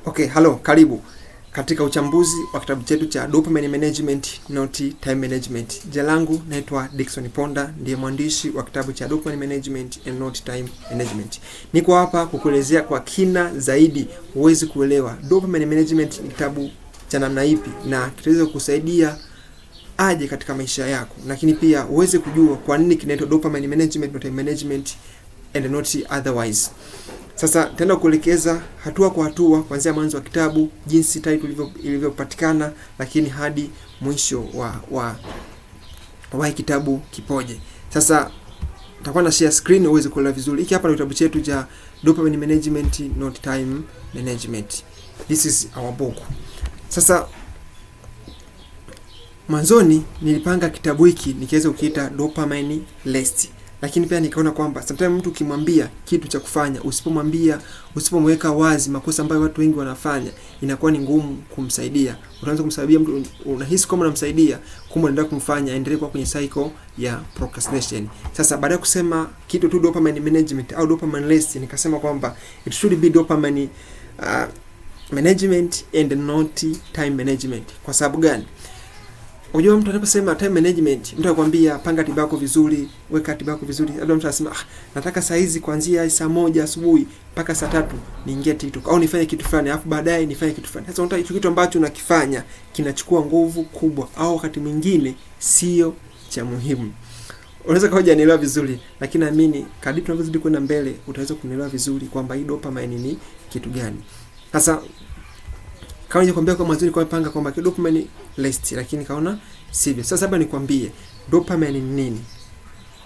Okay, hello, karibu katika uchambuzi wa kitabu chetu cha Dopamine Management Not Time Management. Jina langu naitwa Dickson Ponda, ndiye mwandishi wa kitabu cha Dopamine Management and Not Time Management. Niko hapa kukuelezea kwa kina zaidi uweze kuelewa Dopamine Management ni kitabu cha namna ipi na kitaweza kukusaidia aje katika maisha yako. Lakini pia uweze kujua kwa nini kinaitwa Dopamine Management Not Time Management and not otherwise. Sasa tenda kuelekeza hatua kwa hatua kuanzia mwanzo wa kitabu, jinsi title ilivyopatikana, lakini hadi mwisho wa kitabu kipoje. Sasa nitakuwa na share screen uweze kuelewa vizuri. Hiki hapa ni kitabu chetu cha Dopamine Management Not Time Management. This is our book. Sasa mwanzoni nilipanga kitabu hiki nikiweza kukiita Dopamine List. Lakini pia nikaona kwamba sometimes mtu ukimwambia kitu cha kufanya, usipomweka wazi makosa ambayo watu wengi wanafanya, inakuwa ni ngumu kumsaidia. Unaanza kumsaidia mtu, unahisi kama unamsaidia, kumbe unaendelea kumfanya aendelee kwa kwenye cycle ya procrastination. Sasa baada ya kusema kitu tu dopamine management au dopamine list, nikasema kwamba it should be dopamine management and not time management. Kwa sababu gani? Unajua mtu anaposema time management, mtu anakuambia panga ratiba yako vizuri, weka ratiba yako vizuri. Labda mtu anasema nataka saa hizi kuanzia saa 1 asubuhi mpaka saa 3 niingie TikTok au nifanye kitu fulani, alafu baadaye nifanye kitu fulani. Sasa unataka kitu ambacho unakifanya kinachukua nguvu kubwa au wakati mwingine sio cha muhimu. Unaweza kaja nielewa vizuri, lakini naamini kadri tunavyozidi kwenda mbele utaweza kunielewa vizuri kwamba hii dopamine ni kitu gani. Sasa kama nikwambia kwa mwanzo nilikuwa nimepanga kwamba dopamine list, lakini kaona sivyo. Sasa hapa nikwambie dopamine ni nini?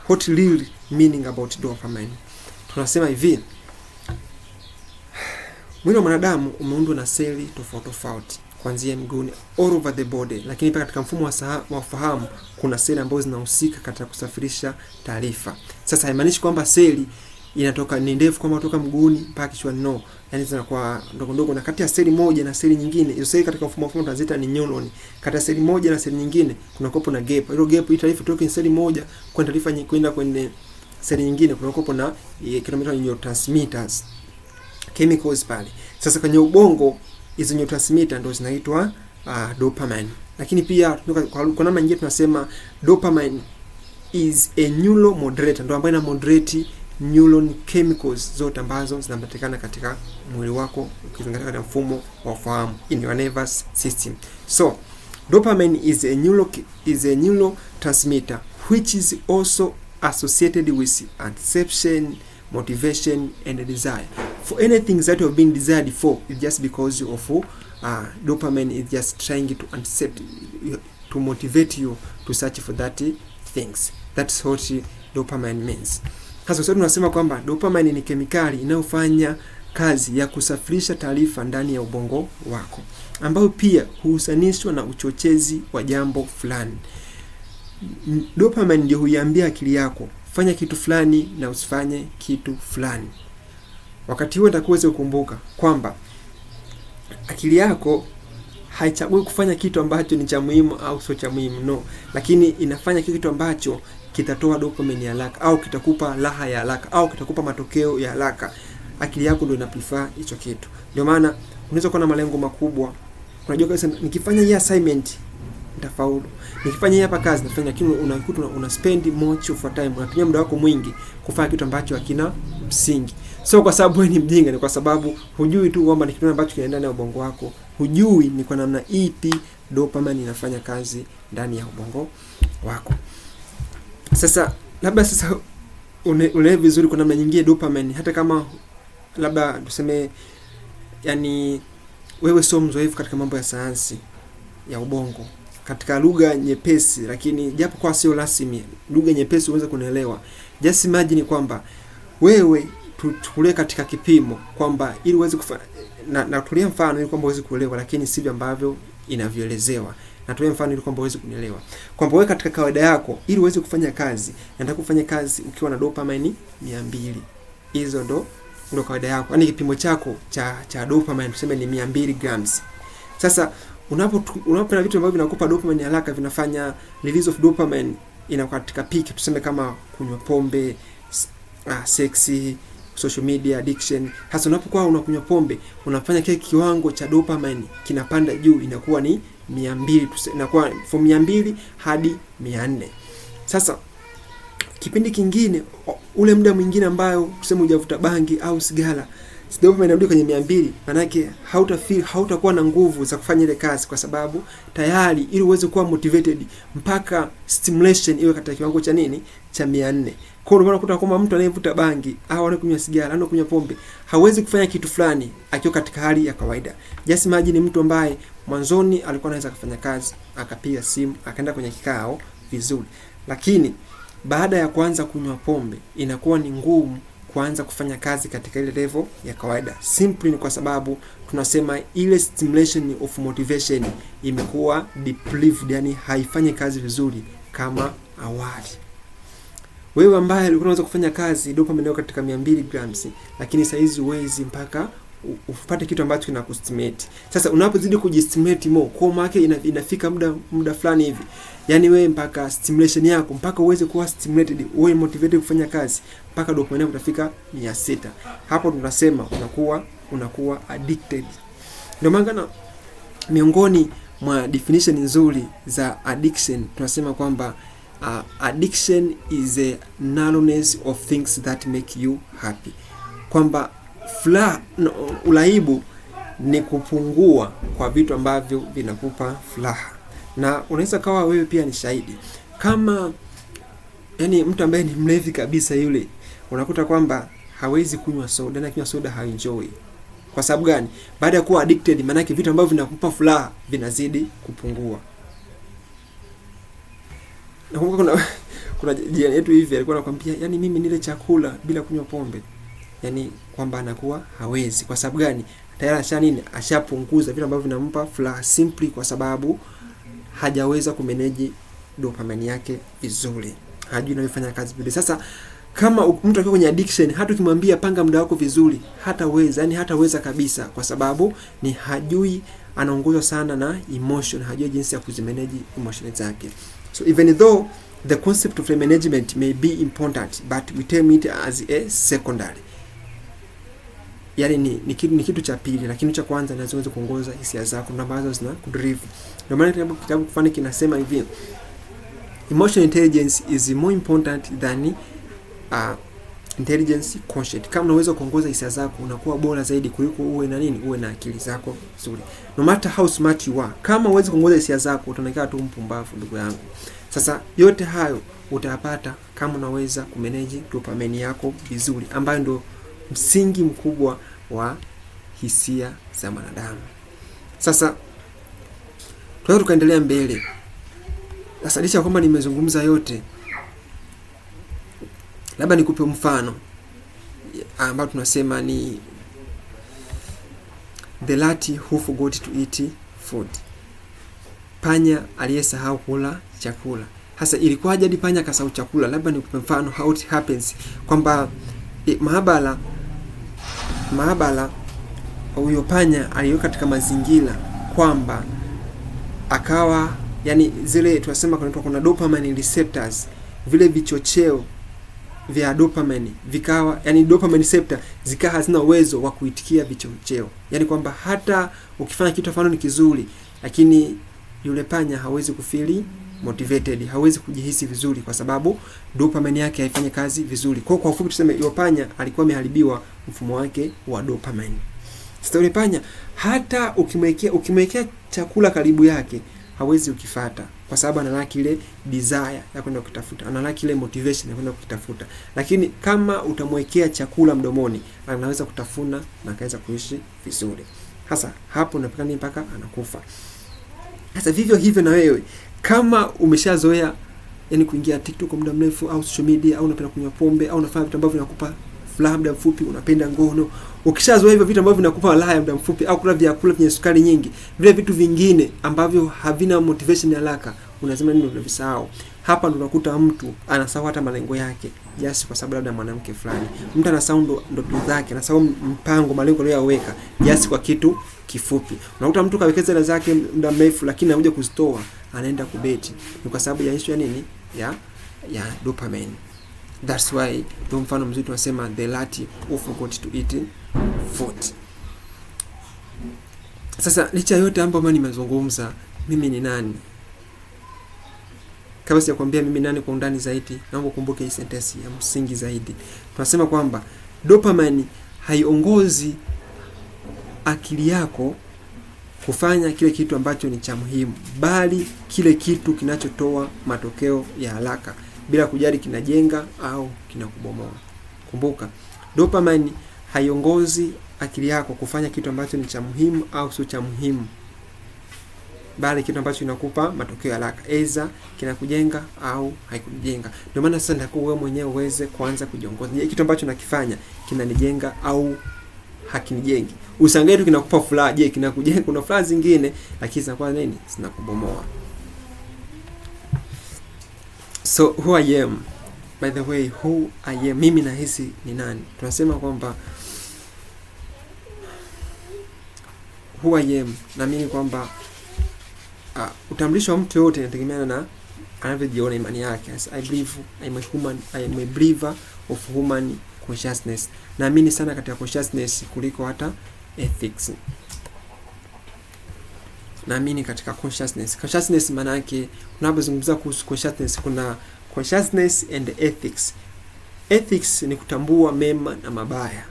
What really meaning about dopamine? Tunasema hivi, mwili wa mwanadamu umeundwa na seli tofauti tofauti kuanzia miguuni all over the body, lakini pia katika mfumo wa fahamu kuna seli ambazo zinahusika katika kusafirisha taarifa. Sasa haimaanishi kwamba seli inatoka ni ndefu kwamba kutoka mguuni mpaka kichwani, no. Yaani zinakuwa ndogo ndogo, na kati ya seli moja na seli nyingine, hiyo seli katika mfumo wa fahamu tunaziita ni neuron. Kati ya seli moja na seli nyingine kuna kopo na gap. Hilo gap hii taarifa kutoka kwenye seli moja kwenda taarifa kwenda kwenye seli nyingine kuna kopo na kilomita neurotransmitters, chemicals pale. Sasa kwenye ubongo hizo neurotransmitter ndio zinaitwa dopamine. Lakini pia kwa namna nyingine tunasema dopamine is a neuromodulator, ndio ambayo ina moderate neuron chemicals zote ambazo zinapatikana katika mwili wako ukizingatia katika mfumo wa fahamu, in your nervous system. So dopamine is a neurotransmitter which is also associated with anticipation, motivation and desire. For anything that you have been desired for, it's just because of dopamine is just trying to anticipate, to motivate you to search for that things. That's what dopamine means. Sasa tunasema kwamba dopamine ni kemikali inayofanya kazi ya kusafirisha taarifa ndani ya ubongo wako, ambayo pia huhusanishwa na uchochezi wa jambo fulani. Dopamine ndio huiambia akili yako fanya kitu fulani na usifanye kitu fulani. Wakati huo utakuweza kukumbuka kwamba akili yako haichagui kufanya kitu ambacho ni cha muhimu au sio cha muhimu, no, lakini inafanya kitu ambacho kitatoa dopamine ya haraka au kitakupa raha ya haraka au kitakupa matokeo ya haraka. Akili yako ndio inaprefer hicho kitu. Ndio maana unaweza kuwa na malengo makubwa. Unajua kabisa nikifanya hii assignment nitafaulu, nikifanya hii hapa kazi nitafanya, lakini unakuta una spend much of time, unatumia muda wako mwingi kufanya kitu ambacho hakina msingi. So kwa sababu wewe ni mjinga, ni kwa sababu hujui tu kwamba ni kitu ambacho kinaenda ndani ya ubongo wako, hujui ni kwa namna ipi dopamine inafanya kazi ndani ya ubongo wako. Sasa labda unaelewa vizuri kwa namna nyingine dopamine, hata kama labda tuseme yani wewe sio mzoefu katika mambo ya sayansi ya ubongo, katika lugha nyepesi, lakini japo kwa sio rasmi, lugha nyepesi uweze kunielewa. Just imagine kwamba wewe tuchukulie katika kipimo kwamba ili uweze kufanya na tulia mfano ili kwamba uweze kuelewa, lakini sivyo ambavyo inavyoelezewa. Natolea mfano ili kwamba uweze kunielewa. Kwamba wewe katika kawaida yako ili uweze kufanya kazi, unataka kufanya kazi ukiwa na dopamine 200. Hizo ndo kawaida yako. Yaani kipimo chako cha dopamine tuseme ni 200 grams. Sasa unapofanya vitu ambavyo vinakupa dopamine haraka, vinafanya release of dopamine inakuwa katika peak, tuseme kama kunywa pombe, seksi, social media addiction. Hasa unapokuwa unakunywa pombe, unafanya kile kiwango cha dopamine kinapanda juu, inakuwa ni 200, inakuwa from 200 hadi 400. Sasa kipindi kingine, ule muda mwingine ambayo tuseme hujavuta bangi au sigara, dopamine inarudi kwenye 200, manake hautakuwa na nguvu za kufanya ile kazi, kwa sababu tayari ili uweze kuwa motivated mpaka stimulation iwe katika kiwango cha nini, cha 400. Kwa hiyo unakuta kwamba mtu anayevuta bangi au anakunywa sigara, anakunywa pombe, hawezi kufanya kitu fulani akiwa katika hali ya kawaida. Just imagine mtu ambaye mwanzoni alikuwa anaweza kufanya kazi, akapiga simu, akaenda kwenye kikao vizuri, lakini baada ya kuanza kunywa pombe inakuwa ni ngumu kuanza kufanya kazi katika ile level ya kawaida. Simply ni kwa sababu tunasema ile stimulation of motivation imekuwa deprived, yani haifanyi kazi vizuri kama awali. Wewe ambaye ulikuwa unaweza kufanya kazi dopamine katika 200 grams, lakini saa hizi huwezi mpaka upate kitu ambacho kinakustimulate. Sasa unapozidi kujistimulate more, kwa maana inafika muda fulani hivi, yani wewe mpaka stimulation yako, mpaka uweze kuwa stimulated, uwe motivated kufanya kazi, mpaka dopamine yako itafika 600. Hapo tunasema unakuwa addicted. Ndio maana miongoni mwa definition nzuri za addiction tunasema kwamba addiction is a narrowness of things that make you happy. Kwamba ulaibu ni kupungua kwa vitu ambavyo vinakupa furaha. Na unaweza kawa wewe pia ni shahidi. Kama yani mtu ambaye ni mlevi kabisa yule, unakuta kwamba hawezi kunywa soda, na kunywa soda haenjoy. Kwa sababu gani? Baada ya kuwa addicted, maana yake vitu ambavyo vinakupa furaha vinazidi kupungua. Na kuna jirani yetu hivi alikuwa anakuambia, yani mimi nile chakula bila kunywa pombe, yani kwamba anakuwa hawezi. Kwa sababu gani? Tayari ashapunguza vitu ambavyo vinampa furaha, simply kwa sababu hajaweza kumanage dopamine yake vizuri, hajui inafanya kazi vizuri. Sasa kama mtu akiwa kwenye addiction, hata ukimwambia panga muda wako vizuri, hataweza, yani hataweza kabisa, kwa sababu ni hajui, anaongozwa sana na emotion, hajui jinsi ya kuzimanage emotion zake. So even though the concept of management may be important, but we term it as a secondary. Yani ni kitu cha pili, lakini cha kwanza ni lazima kuongoza hisia zako na ambazo zina kudrive. Ndio maana kitabu kufani kinasema hivi, emotional intelligence is more important than intelligence quotient. Kama unaweza kuongoza hisia zako, unakuwa bora zaidi kuliko uwe na akili zako nzuri. No matter how smart you are, kama uweze kuongoza hisia zako, utaonekana tu mpumbavu, ndugu yangu. Sasa yote hayo utayapata kama unaweza kumanage dopamine yako vizuri, ambayo ndio msingi mkubwa wa hisia za wanadamu. Sasa tukaendelea mbele. Sasa licha kwamba nimezungumza yote, labda nikupe mfano ambao tunasema ni the rat who forgot to eat food. Panya aliyesahau kula chakula. Sasa ilikuwaje hadi panya akasahau chakula? Labda nikupe mfano how it happens, kwamba maabara huyo panya aliweka katika mazingira kwamba akawa, yani zile tunasema kuna dopamine receptors, vile vichocheo vya dopamine vikawa, yani dopamine receptor zikawa hazina uwezo wa kuitikia vichocheo. Yani kwamba hata ukifanya kitu fulani kizuri, lakini yule panya hawezi kufeel motivated, hawezi kujihisi vizuri, kwa sababu dopamine yake haifanyi kazi vizuri. Kwa ufupi tuseme yule panya alikuwa ameharibiwa mfumo wake wa dopamine. Sasa yule panya hata ukimwekea chakula karibu yake hawezi ukifuata, kwa sababu analaki ile desire ya kwenda kutafuta, analaki ile motivation ya kwenda kutafuta. Lakini kama utamwekea chakula mdomoni, anaweza kutafuna na akaweza kuishi vizuri. Sasa hapo unapakani mpaka anakufa. Sasa vivyo hivyo na wewe, kama umeshazoea yani kuingia TikTok kwa muda mrefu au social media, au unapenda kunywa pombe, au unafanya vitu ambavyo vinakupa furaha muda mfupi, unapenda ngono, ukishazoea hivyo vitu ambavyo vinakupa raha muda mfupi, au kula vyakula vyenye sukari nyingi, vile vitu vingine ambavyo havina motivation ya haraka, unasema nini, unavisahau. Hapa ndo unakuta mtu anasahau hata malengo yake, just kwa sababu labda mwanamke fulani. Mtu anasahau ndoto zake, anasahau mpango, malengo aliyoweka, just kwa kitu kifupi. Unakuta mtu kawekeza hela zake muda mrefu, lakini anakuja kuzitoa, anaenda kubeti. Ni kwa sababu ya issue ya nini? Ya dopamine. That's why ndio mfano mzuri tunasema the rat who forgot to eat food. Sasa licha yote ambayo nimezungumza, mimi ni nani? Kabla sijakwambia mimi nani kwa undani zaidi, naomba ukumbuke hii sentence ya msingi zaidi. Tunasema kwamba dopamine haiongozi akili yako kufanya kile kitu ambacho ni cha muhimu, bali kile kitu kinachotoa matokeo ya haraka bila kujali kinajenga au kinakubomoa. Kumbuka, dopamine haiongozi akili yako kufanya kitu ambacho ni cha muhimu au sio cha muhimu, bali kitu ambacho kinakupa matokeo ya haraka, aidha kinakujenga au haikujenga. Ndio maana sasa ndako wewe mwenyewe uweze kuanza kujiongoza. Je, kitu ambacho nakifanya kinanijenga au hakinijengi? Usangae tu kinakupa furaha, je kinakujenga? Kuna furaha zingine lakini zinakuwa nini? Zinakubomoa. So who I am, by the way, who I am, mimi nahisi ni nani? Tunasema kwamba who I am, naamini kwamba utambulisho wa mtu yote inategemeana na anavyojiona, imani yake. As I believe I am a believer of human consciousness. Naamini sana katika consciousness kuliko hata ethics. Naamini katika consciousness. Consciousness maana yake tunapozungumza kuhusu consciousness, kuna consciousness and ethics. Ethics ni kutambua mema na mabaya.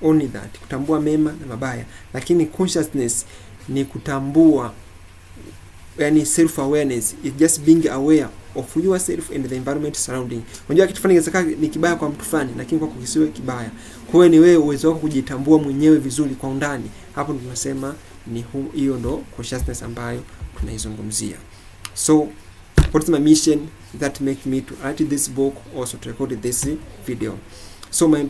Only that, kutambua mema na mabaya. Lakini consciousness ni kutambua, yani self awareness, is just being aware of yourself and the environment surrounding. Unajua kitu fulani kinaweza ni kibaya kwa mtu fulani, lakini kwako kisiwe kibaya. Kwa hiyo ni wewe uwezo wako kujitambua mwenyewe vizuri kwa undani. Hapo ndio tunasema ni hiyo ndo consciousness ambayo tunaizungumzia. So what is my mission that make me to write this book, also to record this video? So my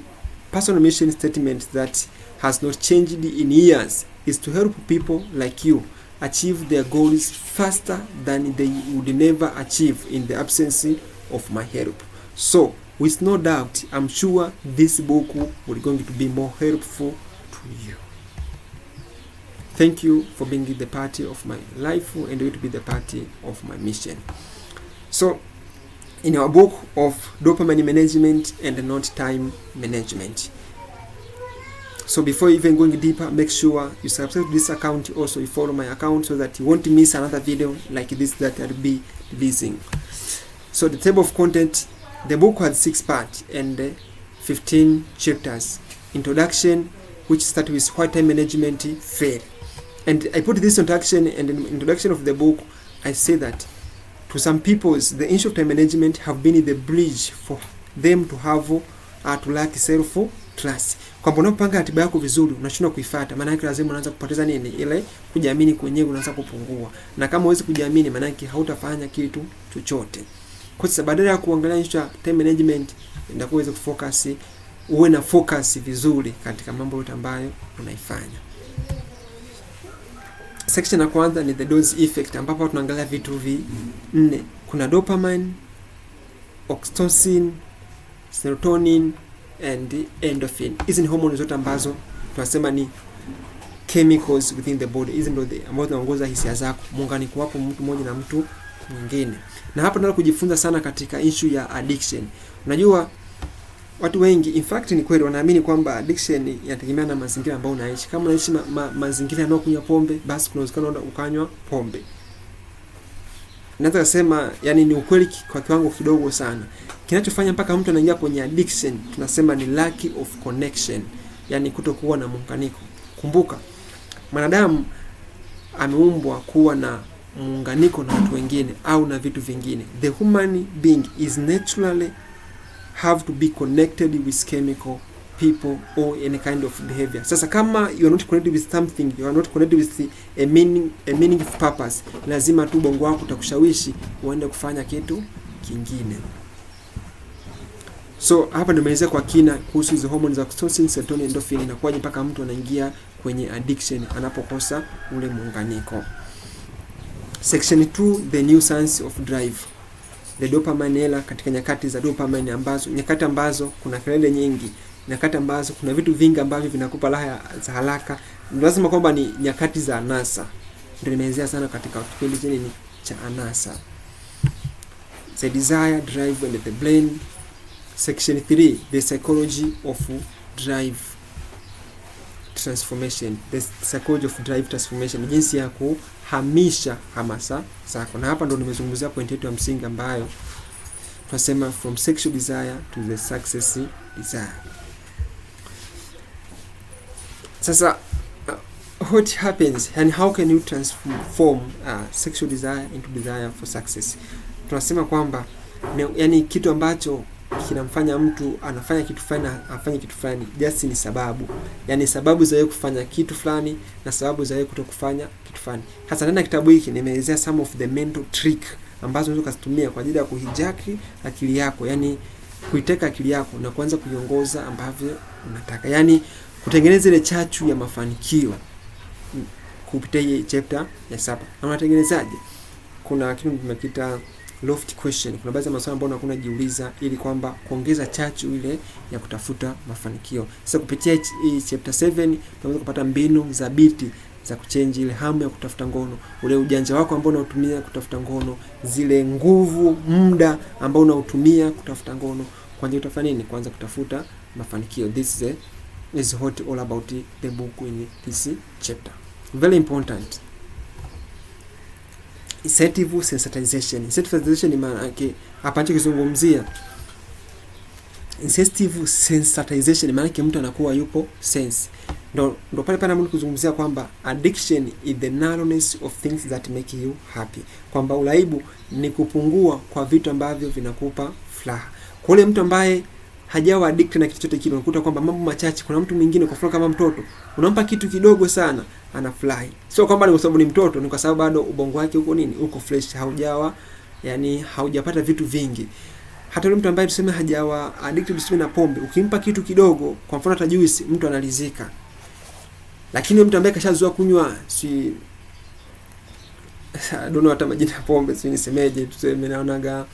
personal mission statement that has not changed in years is to help people like you achieve their goals faster than they would never achieve in the absence of my help. So with no doubt, I'm sure this book will going to be more helpful to you. Thank you for being the party of my life and will be the party of my mission. So in our book of dopamine management and not time management. So before even going deeper, make sure you subscribe to this account. Also, you follow my account so that you won't miss another video like this that I'll be releasing. So the table of content, the book has 6 parts and 15 chapters. Introduction, which starts with why time management fail. And I put this introduction, and in the introduction of the book, I say that to some people, the issue of time management have been the bridge for them to have to lack self-trust. Kwamba unapanga ratiba yako vizuri, unashindwa kuifuata, maana yake lazima unaanza kupoteza nini? Ile kujiamini kwenyewe unaanza kupungua. Na kama huwezi kujiamini, maana yake hautafanya kitu chochote. Kwa sababu badala ya kuangalia issue ya time management, ndio uweze kufocus, uwe na focus vizuri katika mambo yote ambayo unaifanya. Section ya kwanza ni the dose effect, ambapo tunaangalia vitu vinne. Kuna dopamine, oxytocin, serotonin and endorphin. Hizi ni hormones zote ambazo tunasema ni chemicals within the body. Hizi ndio ambazo zinaongoza hisia zako, muunganiko wako mtu mmoja na mtu mwingine. Na hapa tunataka kujifunza sana katika issue ya addiction. Unajua watu wengi, in fact ni kweli, wanaamini kwamba addiction inategemea na mazingira ambayo unaishi. Kama unaishi mazingira yanayokunywa pombe, basi kuna uwezekano ukanywa pombe. Naweza kusema yani ni ukweli kwa kiwango kidogo sana. Kinachofanya mpaka mtu anaingia kwenye addiction tunasema ni lack of connection, yani kutokuwa na muunganiko. Kumbuka, mwanadamu ameumbwa kuwa na muunganiko na watu wengine au na vitu vingine. The human being is naturally have to be connected with chemical, people or any kind of behavior. Sasa kama you are not connected with something, you are not connected with a meaningful purpose, lazima tu bongo wako utakushawishi uende kufanya kitu kingine. So hapa nimeelezea kwa kina kuhusu hizo hormones za oxytocin, serotonin, endorphin, na kwaje mpaka mtu anaingia kwenye addiction anapokosa ule muunganiko. Section 2, the new science of drive. The dopamine era, katika nyakati za dopamine ambazo nyakati ambazo kuna kelele nyingi, nyakati ambazo kuna vitu vingi ambavyo vinakupa raha za haraka. Lazima kwamba ni nyakati za anasa. Ndio nimeelezea sana katika kipindi chenye cha anasa. The desire, drive and the brain Section 3, the psychology of drive transformation. The psychology of drive transformation, jinsi ya kuhamisha hamasa zako. Na hapa ndo nimezungumzia point yetu ya msingi ambayo tunasema from sexual desire to the success desire. Sasa what happens and how can you transform sexual desire into desire for success? Tunasema kwamba yani kitu ambacho kinamfanya mtu anafanya kitu fulani na afanye kitu fulani, just ni sababu. Yani sababu za yeye kufanya kitu fulani na sababu za yeye kutokufanya kitu fulani. Hasa ndani ya kitabu hiki nimeelezea some of the mental trick ambazo unaweza kuzitumia kwa ajili ya kuhijack akili yako, yani kuiteka akili yako na kuanza kuiongoza ambavyo unataka. Yani kutengeneza ile chachu ya mafanikio kupitia hii chapter ya 7. Na unatengenezaje? Kuna kitu tunakiita loft question. Kuna baadhi ya maswali ambayo unakuwa unajiuliza ili kwamba kuongeza chachu ile ya kutafuta mafanikio. Sasa kupitia hii chapter 7 tunaweza kupata mbinu za biti za kuchange ile hamu ya kutafuta ngono, ule ujanja wako ambao unautumia kutafuta ngono, zile nguvu, muda ambao unautumia kutafuta ngono, kwanza utafanya nini? Kwanza kutafuta mafanikio. This is what all about the book in this chapter. Very important. Incentive sensitization. Incentive sensitization ni maana yake hapa nikizungumzia incentive sensitization, maana yake mtu anakuwa yupo sense. Ndo pale pale mtu kuzungumzia kwamba addiction is the narrowness of things that make you happy. Kwamba uraibu ni kupungua kwa vitu ambavyo vinakupa furaha. Kwa yule mtu ambaye hajawa addicted na kitu chochote kile, unakuta kwamba mambo machache. Kuna mtu mwingine kwa mfano kama mtoto, unampa kitu kidogo sana anafurahi. Sio kwamba ni kwa sababu ni mtoto, ni kwa sababu bado ubongo wake uko nini? Uko fresh, haujawa yani haujapata vitu vingi. Hata yule mtu ambaye tuseme hajawa addicted tuseme na pombe, ukimpa kitu kidogo, kwa mfano hata juice, mtu analizika. Lakini mtu ambaye kashazoea kunywa si I don't know hata majina ya pombe, si nisemeje, tuseme naonaga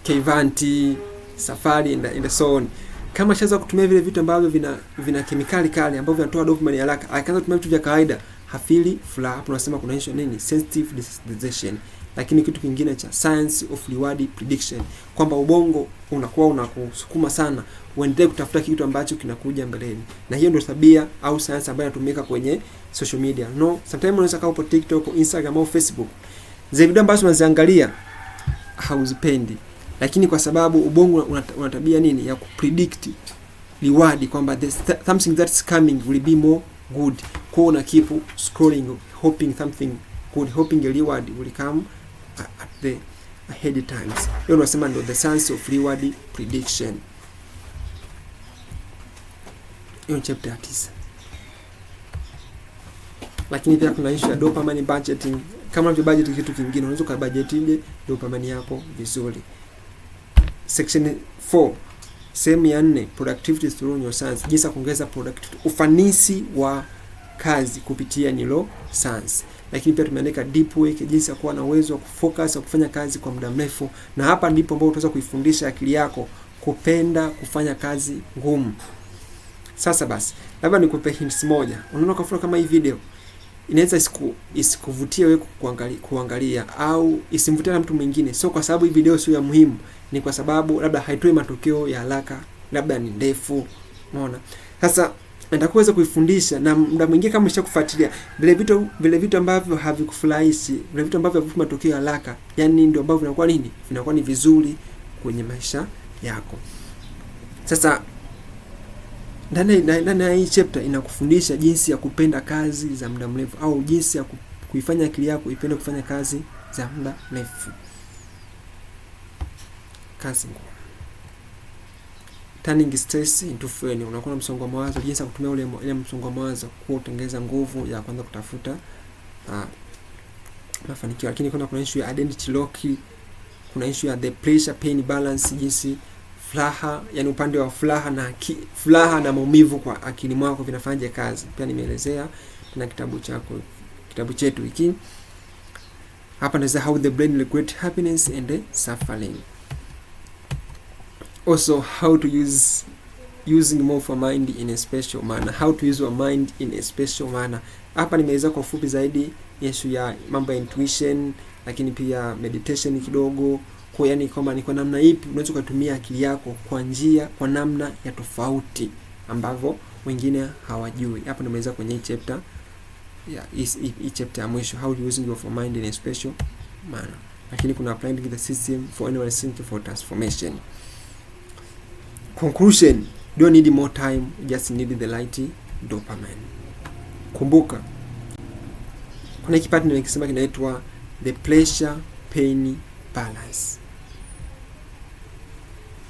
Kevanti, Safari in the zone. Kama shaza kutumia vile vitu ambavyo vina kemikali kali ambavyo vinatoa dopamine haraka, akaanza kutumia vitu vya kawaida, hafili furaha. Hapo tunasema kuna issue nini? Sensitive desensitization. Lakini kitu kingine cha science of reward prediction, kwamba ubongo unakuwa unakusukuma sana uendelee kutafuta kitu ambacho kinakuja mbeleni. Na hiyo ndio tabia au science ambayo inatumika kwenye social media. No, sometimes unaweza kaa upo TikTok, Instagram au Facebook, zile video ambazo unaziangalia hauzipendi, lakini kwa sababu ubongo una tabia nini ya kupredict reward, kwamba something that's coming will be more good. Kwa una keep scrolling hoping something good, hoping a reward will come at the ahead times. Hiyo tunasema ndio the science of reward prediction. Hiyo chapter 9. Lakini pia kuna issue ya dopamine budgeting. Kama unavyo budget kitu kingine, unaweza kubudgetije dopamine yako vizuri. Section 4, sehemu ya 4, productivity through neuroscience. Jinsi ya kuongeza productivity, ufanisi wa kazi kupitia neuroscience. Lakini pia tumeandika deep work, jinsi ya kuwa na uwezo wa kufocus, wa kufanya kazi kwa muda mrefu. Na hapa ndipo ambapo utaweza kuifundisha akili yako kupenda kufanya kazi ngumu. Sasa basi, labda nikupe hints moja. Unaona kwa mfano kama hii video inaweza isikuvutie wewe kuangalia au isimvutie na mtu mwingine. Sio kwa sababu hii video sio ya muhimu, ni kwa sababu labda haitoi matokeo ya haraka, labda ni ndefu. Unaona? Sasa nitakuweza kuifundisha na muda mwingine kama umeshakufuatilia vile vitu ambavyo havikufurahishi, vile vitu ambavyo havipi matokeo ya haraka, yani ndio ambavyo vinakuwa nini? Vinakuwa ni vizuri kwenye maisha yako. Sasa ndani ya hii chapter inakufundisha jinsi ya kupenda kazi za muda mrefu au jinsi ya kuifanya akili yako ipende kufanya kazi za muda mrefu. Kazi ngumu. Turning stress into fuel. Unakuwa na msongo wa mawazo, jinsi ya kutumia ile msongo wa mawazo kutengeneza nguvu ya kwanza kutafuta mafanikio. Lakini kuna issue ya identity lock, kuna issue ya the pressure pain balance, jinsi furaha, yani upande wa furaha na maumivu kwa akili mwako vinafanya kazi. Pia nimeelezea na kitabu chetu hiki. Hapa ndio how the brain regulates happiness and suffering. Also how to using more of a mind in a special manner. How to use your mind in a special manner. Hapa nimeeleza kwa ufupi zaidi issue ya mambo ya intuition, lakini pia meditation kidogo, Kwa yani kwamba ni kwa namna ipi unaweza kutumia akili yako kwa namna ya tofauti ambavyo wengine hawajui. Hapo nimeweza kwenye hii chapter ya mwisho, how to using your mind in a special manner. Lakini kuna applying the system for anyone seeking for transformation. Conclusion, don't need more time, just need the right dopamine. Kumbuka kuna kipati nimekisema kinaitwa the pleasure pain balance.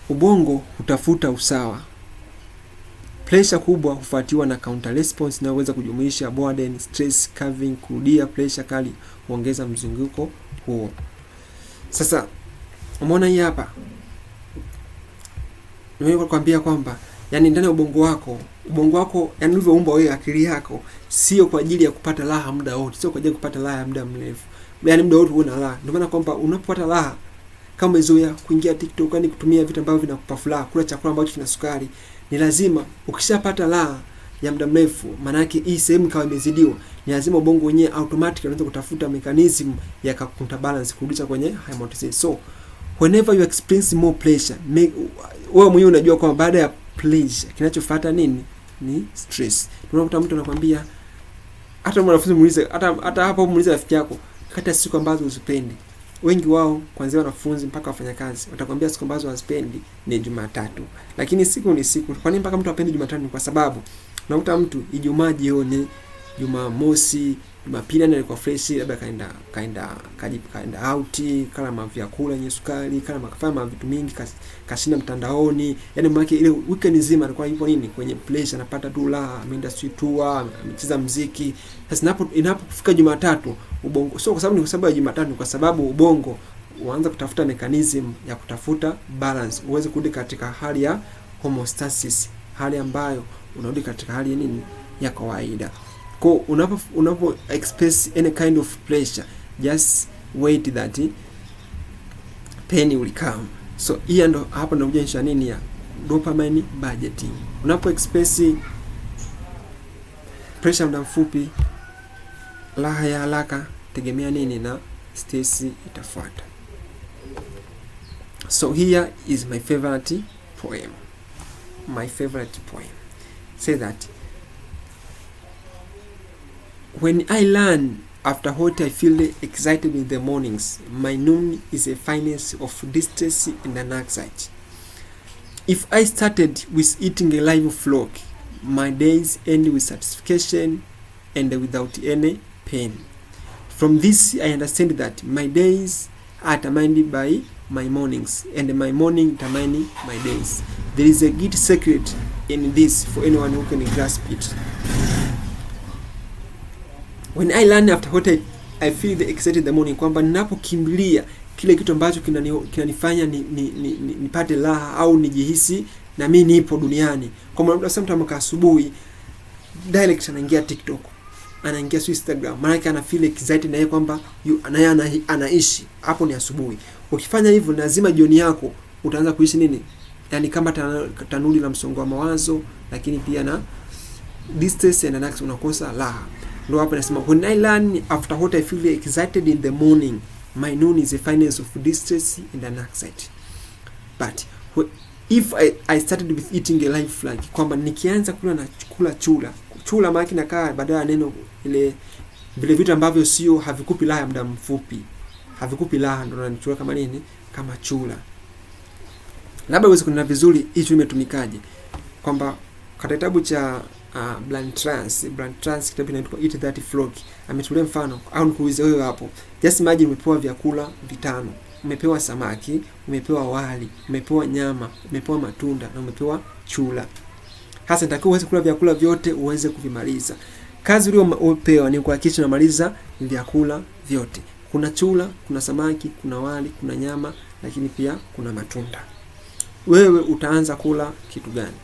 Ubongo hutafuta usawa. Pressure kubwa hufuatiwa na counter response inayoweza kujumuisha boredom, stress, craving. Kurudia pressure kali huongeza mzunguko huo. Sasa umeona hii hapa, nimeweza kukwambia kwamba yani ndani ya ubongo wako yani ulivyoumbwa wewe, akili yako sio kwa ajili ya kupata raha muda wote, sio kwa ajili ya kupata raha ya muda mrefu, yani muda wote una raha. Ndio maana kwamba unapopata raha, kama umezoea kuingia TikTok, yani kutumia vitu ambavyo vinakupa furaha, kula chakula ambacho kina sukari, ni lazima ukishapata raha ya muda mrefu, maana yake hii sehemu kama imezidiwa, ni lazima ubongo wenyewe automatically unaanza kutafuta mechanism ya counter balance, kurudisha kwenye homeostasis. So whenever you experience more pleasure, wewe mwenyewe unajua kwamba baada ya pleasure kinachofuata nini? Ni stress. Unakuta mtu anakuambia, hata mwanafunzi muulize, hata hapo muulize rafiki yako kati ya siku ambazo usipendi. Wengi wao kuanzia wanafunzi mpaka wafanyakazi watakwambia siku ambazo hazipendi ni Jumatatu. Lakini siku ni siku. Kwa nini mpaka mtu apende Jumatatu? Kwa sababu unakuta mtu Ijumaa jioni, Jumamosi, Jumapili alikuwa fresh, labda kaenda out, kala vyakula yenye sukari, kala makafanya vitu mingi, kashinda mtandaoni. Yaani maana ile weekend nzima alikuwa yupo nini? Kwenye pleasure, anapata tu raha, ameenda tour, amecheza muziki. Sasa inapofika Jumatatu, ubongo kwa sababu ni kwa sababu ya Jumatatu, kwa sababu ubongo uanza kutafuta mechanism ya kutafuta balance, uweze kurudi katika hali ya homeostasis, hali ambayo unarudi katika hali ya nini? Ya kawaida. Kwa unapo express any kind of pressure, just wait that pain will come. So hiyo ndo hapa ndo kuonyesha nini ya dopamine budgeting. Unapo express pressure muda mfupi, raha ya haraka, tegemea nini? Na stress itafuata. So here is my favorite poem. Say that when I learn after what I feel excited in the mornings, my noon is a finance of distress and anxiety. If I started with eating a live flock, my days end with satisfaction and without any pain. From this, I understand that my days are determined by my mornings, and my morning determine my days. There is a great secret in this for anyone who can grasp it. When I learn after what I feel excited in the morning, kwamba ninapokimbilia kile kitu ambacho kinanifanya nipate raha au nijihisi na mimi nipo duniani. Kwa maana mtu amka asubuhi direct anaingia TikTok, anaingia Instagram, maana yake ana feel excited na yeye kwamba anaishi. Hapo ni asubuhi. Ukifanya hivyo, lazima jioni yako utaanza kuishi nini? Yaani kama tanuli la msongo wa mawazo, lakini pia na distress and anxiety, unakosa raha. Ndio hapa nasema when I learn after what I feel excited in the morning, my noon is a finance of distress and anxiety. But if I started with eating a live flag, kwamba nikianza kula chula maana kinakaa badala ya neno ile vile vitu ambavyo sio havikupi raha muda mfupi, havikupi raha, ndio nanichukua kama nini? Kama chula. Labda uweze kunena vizuri hicho imetumikaje, kwamba katika kitabu cha Brand Trans kitabu kinaitwa Eat That Frog, ametolea mfano au nikuulize wewe hapo. Just imagine umepewa vyakula vitano. Umepewa samaki, umepewa wali, umepewa nyama, umepewa matunda na umepewa chula. Hasa nitakiwa uweze kula vyakula vyote, uweze kuvimaliza. Kazi uliyopewa ni kuhakikisha unamaliza vyakula vyote. Kuna chula, kuna samaki, kuna wali, kuna nyama, lakini pia kuna matunda. Wewe utaanza kula kitu gani?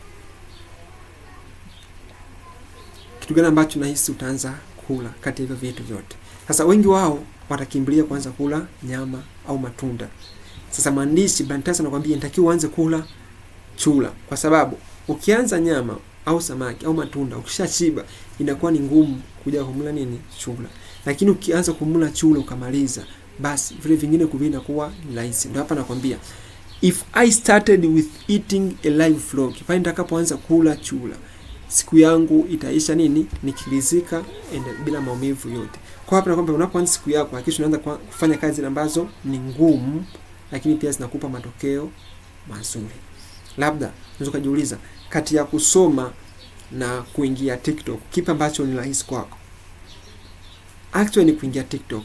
Kitu gani ambacho unahisi utaanza kula kati ya hivyo vitu vyote? Sasa wengi wao watakimbilia kuanza kula nyama au matunda. Sasa mwandishi Blantas anakuambia nitakiwa uanze kula chula, kwa sababu ukianza nyama au samaki au matunda, ukishashiba inakuwa ni ngumu kuja kumla nini? Chula. Lakini ukianza kumla chula ukamaliza, basi vile vingine kuvinakuwa ni rahisi. Ndio hapa nakwambia, if I started with eating a live frog, pale nitakapoanza kula chura, siku yangu itaisha nini? Nikiridhika bila maumivu yote. Kwa hapa nakwambia, unapoanza siku yako hakikisha unaanza kufanya kazi ambazo ni ngumu, lakini pia zinakupa matokeo mazuri. Labda unaweza kujiuliza, kati ya kusoma na kuingia TikTok, kipi ambacho ni rahisi kwako? Actually ni kuingia TikTok.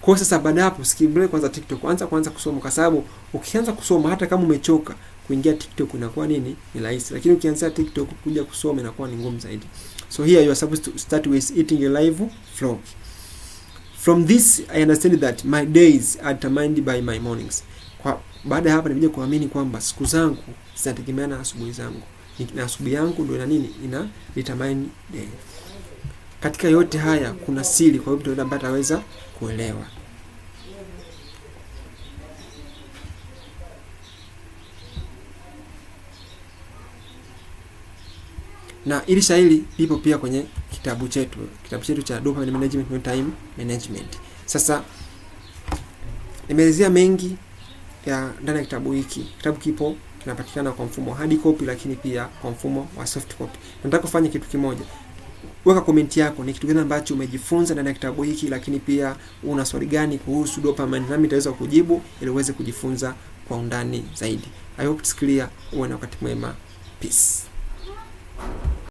Kwa sasa baada hapo sikibule kwanza TikTok, anza kwanza kusoma, kwa sababu ukianza kusoma hata kama umechoka, kuingia TikTok inakuwa nini? Ni rahisi. Lakini ukianza TikTok kuja kusoma inakuwa ni ngumu zaidi. So here you are supposed to start with eating a live frog. From this I understand that my days are determined by my mornings. Kwa baada hapa nimekuja kuamini kwamba siku zangu zinategemeana na asubuhi zangu. Na asubuhi yangu ndio ina determine day. Katika yote haya kuna siri, kwa hiyo mtu ambaye ataweza kuelewa. Na ili shairi lipo pia kwenye kitabu chetu cha Dopamine Management and Time Management. Sasa nimeelezea mengi ya ndani ya kitabu hiki. Kitabu kipo kinapatikana kwa mfumo hard copy, lakini pia kwa mfumo wa soft copy. Nataka kufanya kitu kimoja. Weka komenti yako, ni kitu gani ambacho umejifunza ndani ya kitabu hiki, lakini pia una swali gani kuhusu dopamine, nami nitaweza kujibu ili uweze kujifunza kwa undani zaidi. I hope it's clear. Uwe na wakati mwema. Peace.